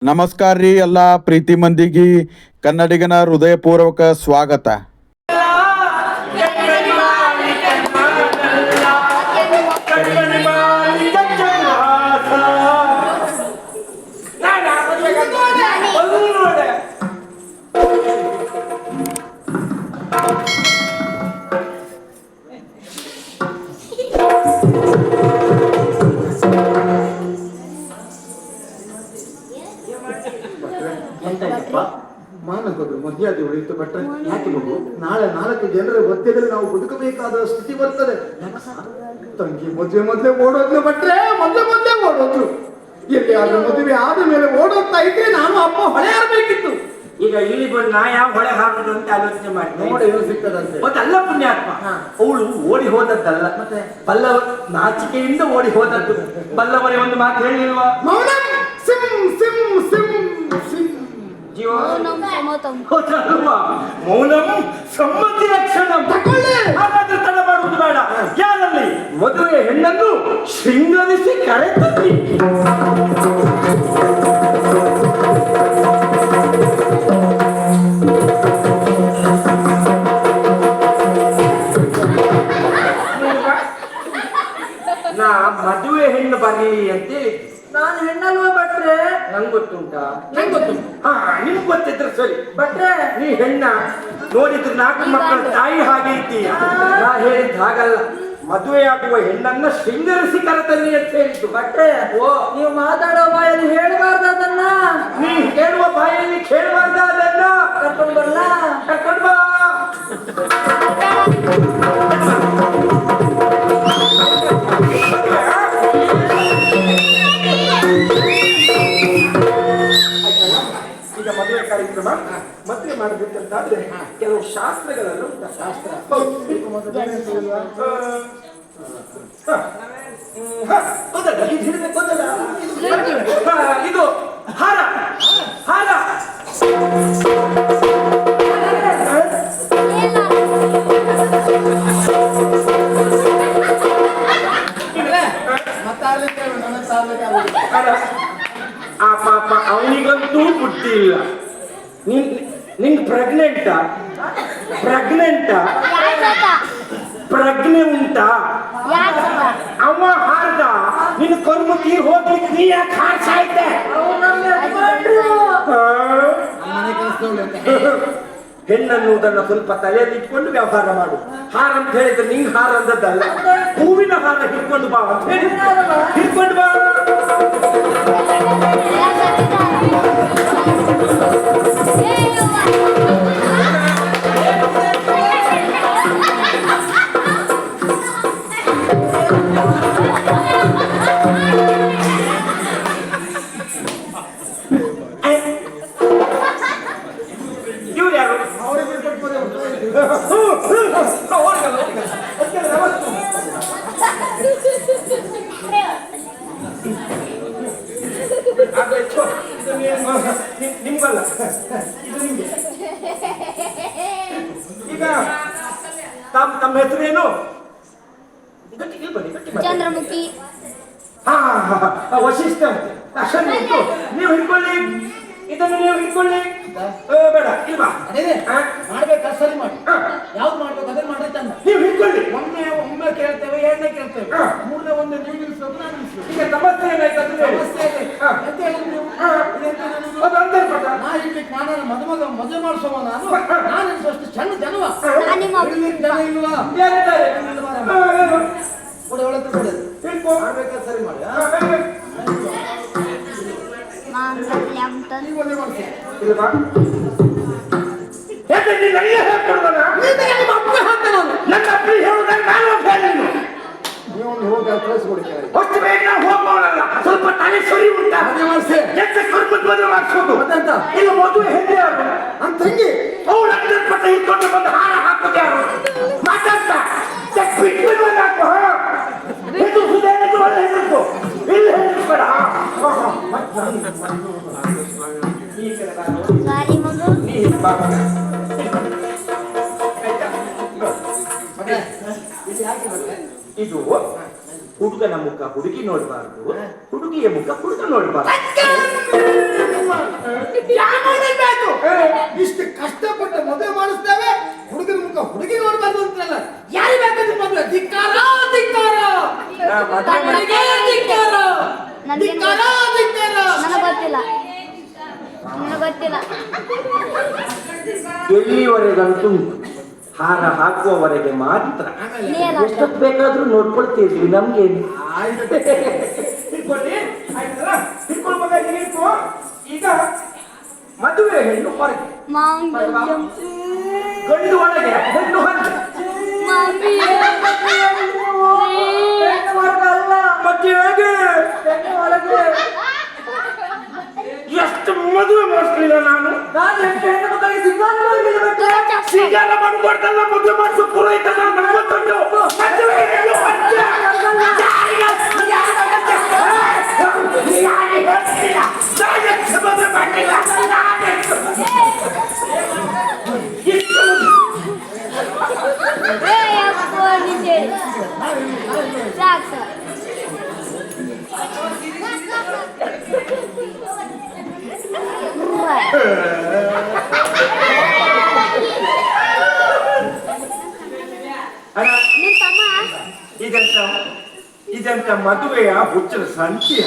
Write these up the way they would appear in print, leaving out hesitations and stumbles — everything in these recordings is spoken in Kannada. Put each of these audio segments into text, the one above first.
ನಮಸ್ಕಾರ ರೀ ಎಲ್ಲ ಪ್ರೀತಿ ಮಂದಿಗೆ ಕನ್ನಡಿಗನ ಹೃದಯಪೂರ್ವಕ ಸ್ವಾಗತ. ಮಾನಗೋದ್ರು ಮಧ್ಯಾದಿ ಉಳಿಯಿತು ಭಟ್ರೆ ಯಾಕೆ ಮಗು ನಾಳೆ 4 ಜನರ ಮಧ್ಯದಲ್ಲಿ ನಾವು ಬದುಕಬೇಕಾದ ಸ್ಥಿತಿ ಬರ್ತದೆ. ತಂಗಿ ಮೊದ್ಲೇ ಓಡೋದ್ಲು ಭಟ್ರೆ, ಮೊದ್ಲೇ ಓಡೋದ್ರು. ಎಲ್ಲಿ ಆದ್ರೂ ಮದುವೆ ಆದ ಮೇಲೆ ಓಡೋಗ್ತಾ ಇದ್ರೆ ನಾನು ಅಪ್ಪ ಹೊಳೆ ಹಾರಬೇಕಿತ್ತು. ಈಗ ಇಲ್ಲಿ ಬಂದು ನಾ ಯಾವ ಹೊಳೆ ಹಾರುದು ಅಂತ ಆಲೋಚನೆ ಮಾಡ್ತೀನಿ. ನೋಡಿ ಏನು ಸಿಗ್ತದಂತೆ. ಅದಲ್ಲ ಪುಣ್ಯಾತ್ಮ, ಅವಳು ಓಡಿ ಹೋದದ್ದಲ್ಲ, ಮತ್ತೆ ಬಲ್ಲವ ನಾಚಿಕೆಯಿಂದ ಓಡಿ ಹೋದದ್ದು. ಬಲ್ಲವರೇ ಒಂದು ಮಾತು ಹೇಳಿಲ್ವಾ? ಮೌನ ಸಿಂ ಸಿಂ ಸಿಂ ಸಿಂ ಜೀವ ಹೌದಲ್ವಾ? ಮೌನಂ ಸಮ್ಮತಿ ಲಕ್ಷಣಂ. ತಕೊಳ್ಳಿ. ಹಾಗಾದ್ರೆ ತಡ ಮಾಡುವುದು ಬೇಡ. ಯಾರಲ್ಲಿ ಮದುವೆ ಹೆಣ್ಣನ್ನು ಶೃಂಗರಿಸಿ ಕರೆತಂದಿ. ನಾ ಮದುವೆ ಹೆಣ್ಣು ಬರಲಿ ಅಂತೇಳಿ. ನಾನು ಹೆಣ್ಣಲ್ವಾ ಭಟ್ರೆ? ನಂಗೆ ಗೊತ್ತುಂಟಾ? ನಂಗೆ ಗೊತ್ತು. ಹಾ, ನಿಮ್ಗೆ ಗೊತ್ತಿದ್ರೆ ಸರಿ. ಭಟ್ರೆ, ನೀ ಹೆಣ್ಣ ನೋಡಿದ್ರೆ 4 ಮಕ್ಕಳ ತಾಯಿ ಹಾಗೆ ಇದ್ದೀಯ. ನಾ ಹೇಳಿದ್ದು ಹಾಗಲ್ಲ, ಮದುವೆಯಾಗುವ ಹೆಣ್ಣನ್ನ ಶೃಂಗರಿಸಿ ಕರೆತನ್ನಿ ಅಂತ ಹೇಳಿದ್ದು. ಭಟ್ರೆ, ಓ, ನೀವು ಮಾತಾಡೋ ಬಾಯಲ್ಲಿ ಹೇಳಬಾರ್ದು ಅದನ್ನ. ನೀ ಹೇಳುವ ಬಾಯಲ್ಲಿ ಕೇಳಬಾರ್ದ ಅದನ್ನ. ಕರ್ಕೊಂಡು ಬರಲ್ಲ? ಕರ್ಕೊಂಡು ಬಾ. ಈಗ ಮದುವೆ ಕಾರ್ಯಕ್ರಮ ಮದುವೆ ಮಾಡಬೇಕಂತಾದ್ರೆ ಕೆಲವು ಶಾಸ್ತ್ರಗಳೆಲ್ಲ ಉಂಟು. ಶಾಸ್ತ್ರ ಇದು ಹಾರ. ಹಾರ ಆ ಪಾಪ ಅವನಿಗಂತೂ ಬುದ್ಧಿ ಇಲ್ಲ. ನಿಂಗೆ ಪ್ರೆಗ್ನೆಂಟಾ? ಪ್ರಜ್ಞೆ ಉಂಟಾ? ಅವ ಹಾರ್ದ ನಿನ್ನ ಕರ್ಮಕ್ಕೆ ಹೋಗ್ಲಿಕ್ಕೆ ನೀ ಯಾಕೆ ಹಾರ್ಸಾಯ್ತೆ? ಹೆಣ್ಣನ್ನುವುದನ್ನ ಸ್ವಲ್ಪ ತಲೆಯಲ್ಲಿ ಇಟ್ಕೊಂಡು ವ್ಯವಹಾರ ಮಾಡು. ಹಾರ ಅಂತ ಹೇಳಿದ್ರೆ ನಿಂಗೆ ಹಾರ ಅಂದದ್ದಲ್ಲ, ಹೂವಿನ ಹಾರ ಹಿಡ್ಕೊಂಡು ಬಾ ಅಂತ ಹೇಳಿ ಹಿಡ್ಕೊಂಡು ಬಾ. ಇವ್ರು ಯಾರು? ನಿಮ್ಗಲ್ಲ, ಇದು ನಿಮ್ಗೆ. ಈಗ ತಮ್ಮ ಹೆಸರೇನು? ಚಂದ್ರಮುಖಿ. ವಶಿಷ್ಠ ಅಷ್ಟೊಂದು ಉಂಟು. ನೀವು ಹಿಡ್ಕೊಳ್ಳಿ, ಇದನ್ನು ನೀವು ಹಿಡ್ಕೊಳ್ಳಿ. ಬೇಡ ಇಲ್ವಾ? ಮಾಡ್ಬೇಕು ಸರಿ ಮಾಡಿ. ಯಾವ್ದು ಮಾಡ್ಬೇಕು ಅದನ್ನ ಮಾಡಿ ತಂದ. ನೀವು ಹಿಡ್ಕೊಳ್ಳಿ. ಒಮ್ಮೆ ಕೇಳ್ತೇವೆ, ಎರಡನೇ ಕೇಳ್ತೇವೆ, ಮೂರನೇ ಒಂದು ನೀವು ನಿಲ್ಸೋದು ನಾನು ನಿಲ್ಸೋದು. ಈಗ ಸಮಸ್ಯೆ ಏನಾಯ್ತು ಅಂತ ಹೇಳಿ. ಸಮಸ್ಯೆ ಇದೆ. ಎಂತ ಹೇಳಿದ್ರು ನೀವು? ಅದು ಅಂತರ್ಪಟ. ನಾ ಇರ್ಲಿಕ್ಕೆ ನಾನು ಮದುವೆ ಮಾಡಿಸೋವ ನಾನು ಅನಿಸುವಷ್ಟು ಚೆನ್ನ ಜನವ ಜನ ಇಲ್ವಾ? ಯಾರಿದ್ದಾರೆ? ಒಳ್ಳೆ ಒಳ್ಳೆ ತಗೊಳ್ಳಿ. ಹಿಡ್ಕೊ. ಮಾಡ್ಬೇಕಾ ಸರಿ ಮಾಡಿ. ನೀವು ಒಳ್ಳೆ ಮಾಡ್ತೀವಿ ಇಲ್ವಾ? ಯಾಕೆ ನೀನು ನನಗೆ ಹೇಳ್ಕೊಡ್ವಲ್ಲ? ನಿಮ್ಮ ಅಪ್ಪ ಹಾಕ್ತೆ ನಾನು. ನನ್ನ ಅಪ್ಪ ಹೇಳುದಾಗ ನಾನು ಹೇಳೀನಿ. ನೀವೊಂದು ಹೋಗಿ ಕಳಿಸ್ಕೊಡಿ. ಅಷ್ಟು ಬೇಗ ನಾವು ಹೋಗ್ಬೋದಲ್ಲ. ಸ್ವಲ್ಪ ತಲೆ ಸರಿ ಉಂಟಾ? ಮದುವೆ ಮಾಡಿಸಿ. ಎಂತ ಕರ್ಮದ ಮದುವೆ ಮಾಡಿಸೋದು? ಮತ್ತೆಂತ? ಇಲ್ಲ ಮದುವೆ ಹೆಣ್ಣೆ ಯಾರು? ನನ್ನ ತಂಗಿ. ಅವಳು ಅಂತರ್ಪಟ ಹಿಡ್ಕೊಂಡು ಬಂದು ಹಾರ ಹಾಕೋದು ಯಾರು? ಮಾತಾಡ್ತ ಬಿಟ್ಟು ಹಾಕು. ಇದು ಸುಧಾರಣೆಗೆ ಒಳ್ಳೆ ಹೆಣ್ಣು. ಇಲ್ಲಿ ಹೆಣ್ಣು ಬೇಡ. ಇದು ಹುಡುಗನ ಮುಖ ಹುಡುಗಿ ನೋಡಬಾರ್ದು, ಹುಡುಗಿಯ ಮುಖ ಹುಡುಗ ನೋಡಬಾರ್ದು. ಬೇಕು ಇಷ್ಟು ಕಷ್ಟಪಟ್ಟು ಮದುವೆ ಮಾಡಿಸ್ತೇವೆ, ಹುಡುಗನ ಮುಖ ಹುಡುಗಿ ನೋಡ್ಬಾರ್ದು ಅಂತಲ್ಲ. ಯಾರು ಬೇಕಾದ್ರೆ ಮದುವೆ? ಧಿಕ್ಕಾರ ಧಿಕ್ಕಾರ ಮಕ್ಕಳಿಗೆ ಧಿಕ್ಕಾರ ಧಿಕ್ಕಾರ ಧಿಕ್ಕಾರ. ನನಗೆ ಗೊತ್ತಿಲ್ಲ, ನನಗೆ ಗೊತ್ತಿಲ್ಲ. ಎಲ್ಲಿವರೆಗಂತೂ ಹಾರ ಹಾಕುವವರೆಗೆ ಮಾತ್ರ. ಎಷ್ಟೊತ್ತು ಬೇಕಾದ್ರೂ ನೋಡ್ಕೊಳ್ತಿದ್ವಿ, ನಮ್ಗೇನು. ಈಗ ಮದುವೆ ಹೆಣ್ಣು ಹೊರಗೆ, ಮಾಂಗಲ್ಯಂ ಗಂಡು ಒಳಗೆ, ಹೆಣ್ಣು ಹೊರಗೆ. ಮತ್ತೆ ಹೇಗೆ? ಎಷ್ಟು ಮದುವೆ ಮಾಡಿಸ್ಲಿಲ್ಲ ನಾನು. ಸಿಂಗಾರ ಮಾಡ್ಕೊಡ್ತಲ್ಲ, ಮದುವೆ ಮಾಡಿಸೋ ಪುರೋಹಿತ ನಾನು ಗೊತ್ತುಂಟು. ಮದುವೆ ಹೆಣ್ಣು ಹೊರಗೆ. ಮದುವೆ ಮಾಡಿಲ್ಲ. ಸಾಕು. ನಿನ್ ತಮ್ಮ ಇದಂತ ಮದುವೆಯ ಹುಚ್ಚರ ಸಂಖ್ಯೆ.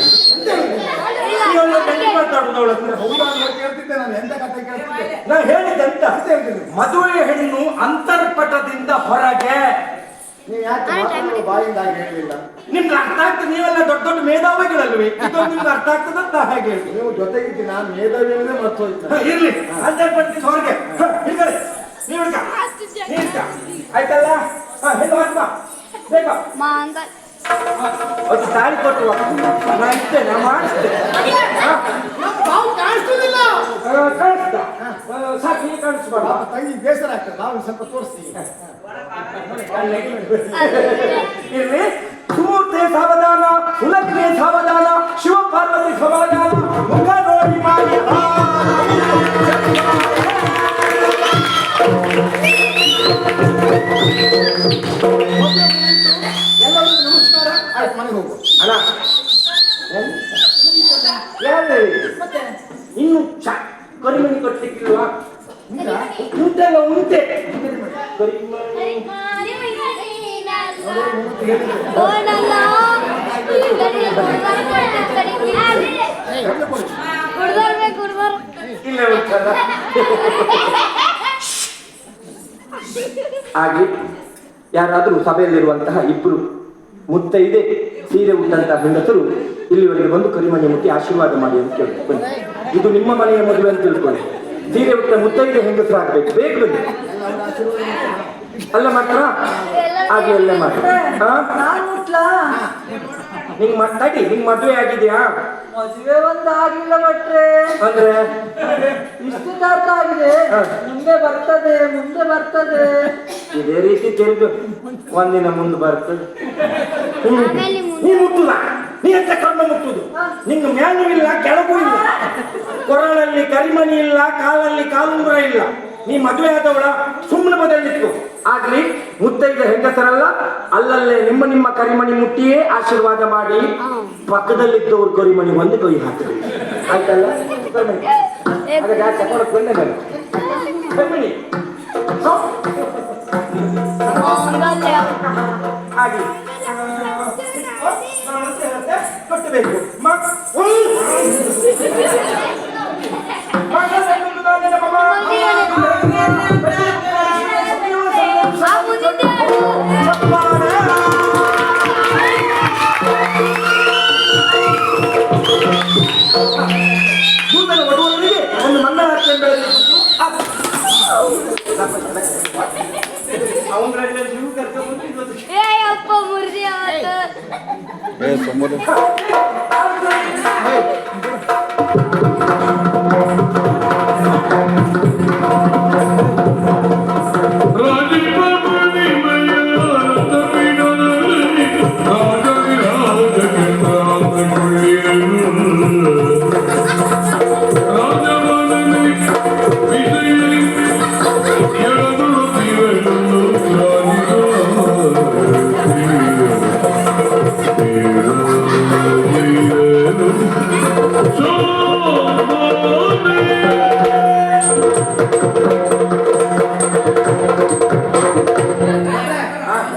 ಕೇಳ್ತಿದ್ದೆ ನಾನು, ಎಂತ ಕಥೆ ಕೇಳ್ತಿದ್ದೆ? ನಾ ಹೇಳಿದಂತ ಮದುವೆಯ ಹೆಣ್ಣು ಅಂತರ್ಪಟದಿಂದ ಹೊರಗೆ. ನೀವು ಯಾಕೆ ಮಾತಾಡೋ ಬಾಯಿಂದ ಹಾಗೆ ಹೇಳಲಿಲ್ಲ? ನಿಮ್ಗೆ ಅರ್ಥ ಆಗ್ತದೆ, ನೀವೆಲ್ಲ ದೊಡ್ಡ ದೊಡ್ಡ ಮೇಧಾವಿಗಳಲ್ವೇ? ಇದು ನಿಮ್ಗೆ ಅರ್ಥ ಆಗ್ತದಂತ ಹಾಗೆ ಹೇಳಿ. ನೀವು ಜೊತೆಗಿದ್ದು ನಾನು ಮೇಧಾವಿಯಲ್ಲೇ ಮರ್ತು ಹೋಯ್ತು. ಇರ್ಲಿ, ಅಂತರ್ಪಟದಿಂದ ಹೊರಗೆ. ನೀವು ಆಯ್ತಲ್ಲ? ಹೆಣ್ಣು ಹಾಕ್ಬಾ ಬೇಗ. ಮಾಂಗಲ್ಯ ಅದು ತಾಳಿ ಕೊಟ್ಟುವ ನಾ ಇರ್ತೇನೆ, ನಾ ಮಾಡಿಸ್ತೇನೆ. ನಾವು ಕಾಣಿಸ್ತದಿಲ್ಲ. ಕಾಣಿಸ್ತಾ ಸಾಕು, ನೀವು ಕಾಣಿಸ್ಬಾರ. ತಂಗಿ ಬೇಸರ ಆಗ್ತದೆ, ನಾವು ಸ್ವಲ್ಪ ತೋರಿಸ್ತೀವಿ. ಇರ್ಲಿ, ಸುಮೂರ್ತೆ ಸಾವಧಾನ, ಸುಲಗ್ನೆ ಸಾವಧಾನ, ಶಿವಪಾರ್ವತಿ ಸಮಾಧಾನ, ಮುಖ ನೋಡಿ ಮಾಡಿ. ಎಲ್ಲರಿಗೂ ನಮಸ್ಕಾರ. ಆಯ್ತು, ಮನೆಗೆ ಹೋಗು. ಅಣ್ಣ ಯಾರು ಇನ್ನು ಕರಿಮಣಿ ಕೊಡ್ಲಿಕ್ಕಿಲ್ವಾ? ಉಂಟಲ್ಲ, ಉಂಟೆ ಕರಿಮಣಿ. ಇಲ್ಲೇ ಉಂಟಲ್ಲ. ಹಾಗೆ ಯಾರಾದರೂ ಸಭೆಯಲ್ಲಿರುವಂತಹ ಇಬ್ಬರು ಮುತ್ತೈದೆ ಸೀರೆ ಉಟ್ಟಂತಹ ಹೆಂಗಸರು ಇಲ್ಲಿವರೆಗೆ ಬಂದು ಕರಿಮಣಿ ಮುಟ್ಟಿ ಆಶೀರ್ವಾದ ಮಾಡಿ ಅಂತ ಕೇಳ್ತಾರೆ. ಬನ್ನಿ, ಇದು ನಿಮ್ಮ ಮನೆಯ ಮದುವೆ ಅಂತ ತಿಳ್ಕೊಳ್ಳಿ. ಸೀರೆ ಉಟ್ಟ ಮುತ್ತೈದೆ ಹೆಂಗಸರು ಆಗ್ಬೇಕು, ಬೇಗ ಬನ್ನಿ. ಅಲ್ಲ ಮಾಡ್ತಾರ ಹಾಗೆ ಎಲ್ಲ ಮಾಡಿ. ನಾನ್ ಮುಟ್ಲಾ? ನಿಂಗ್ ತಡಿ, ನಿಂಗ್ ಮದುವೆ ಆಗಿದ್ಯಾ? ಮದುವೆ ಆಗಿಲ್ಲ ಭಟ್ರೆ. ಅಂದ್ರೆ ಇಷ್ಟು ಅರ್ಥ ಆಗಿದೆ. ಮುಂದೆ ಬರ್ತದೆ, ಮುಂದೆ ಬರ್ತದೆ. ಇದೇ ರೀತಿ ತೆರೆದು ಒಂದಿನ ಮುಂದೆ ಬರ್ತದೆ. ನೀ ಮುಟ್ಟುದ, ನೀ ಎಂತ ಕರ್ಮ ಮುಟ್ಟುದು? ನಿಂಗ ಮ್ಯಾಲೂ ಇಲ್ಲ, ಕೆಳಗೂ ಇಲ್ಲ, ಕೊರಳಲ್ಲಿ ಕರಿಮಣಿ ಇಲ್ಲ, ಕಾಲಲ್ಲಿ ಕಾಲುಂಗುರ ಇಲ್ಲ. ನೀ ಮದುವೆ ಆದವಳ ಸುಮ್ಮನೆ ಬದಲಿತ್ತು. ಆಗ್ಲಿ, ಮುತ್ತೈದ ಹೆಂಗಸರಲ್ಲ, ಅಲ್ಲಲ್ಲೇ ನಿಮ್ಮ ನಿಮ್ಮ ಕರಿಮಣಿ ಮುಟ್ಟಿಯೇ ಆಶೀರ್ವಾದ ಮಾಡಿ ಪಕ್ಕದಲ್ಲಿದ್ದವ್ರು ಕರಿಮಣಿ ಒಂದು ಕೈ ಹಾಕಿದ್ರು. ಆಯ್ತಲ್ಲ? ಕರಿಮಣಿ ಹಾಗೆ ಕಟ್ಟಬೇಕು. ನೂತನ ವಧುವರರಿಗೆ ಒಂದು ಮಂಗಳಾರತಿ ಅಪ್ಪ ಮುರ್ದಿ ಸಮೋರ Yeah.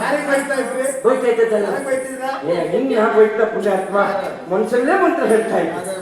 ಯಾರಿಗೆ ಬೈತಾ ಇದ್ರಿ? ಹೋಯ್ತೈತಲ್ಲ ಯಾರಿಗೆ ಬೈತಿದ್ರಾ? ನಿನ್ನ ಹೋಯ್ತ ಪುಣ್ಯಾತ್ಮ ಮನ್ಸಲ್ಲೇ ಮಂತ್ರ ಹೇಳ್ತಾ ಇದ್ದ